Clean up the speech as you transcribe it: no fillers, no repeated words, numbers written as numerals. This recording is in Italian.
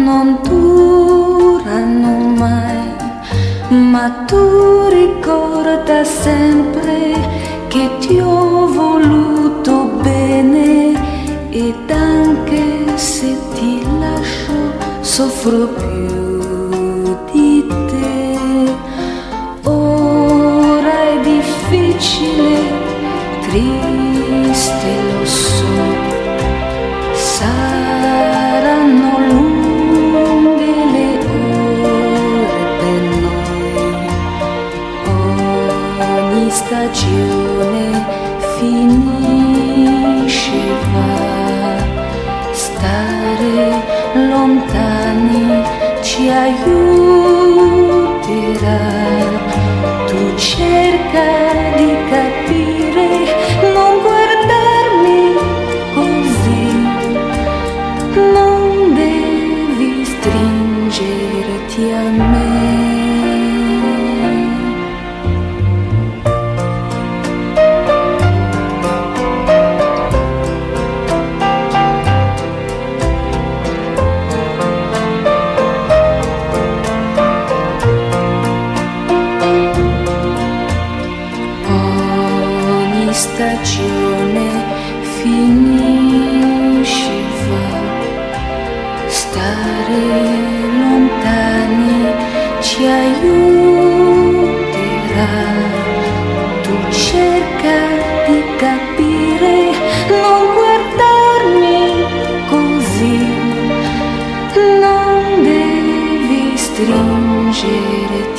non durano mai, ma tu ricorda sempre che ti ho voluto bene, ed anche se ti lascio soffro più di te. Ora è difficile, triste lo so, saranno lunghe le ore per noi, ogni stagione finisce, va, stare lontani ci aiuterà. Tu cerca di capire, non guardarmi così, non devi stringerti a me. Stagione finisce, va, stare lontani ci aiuterà. Tu cerca di capire, non guardarmi così, non devi stringerti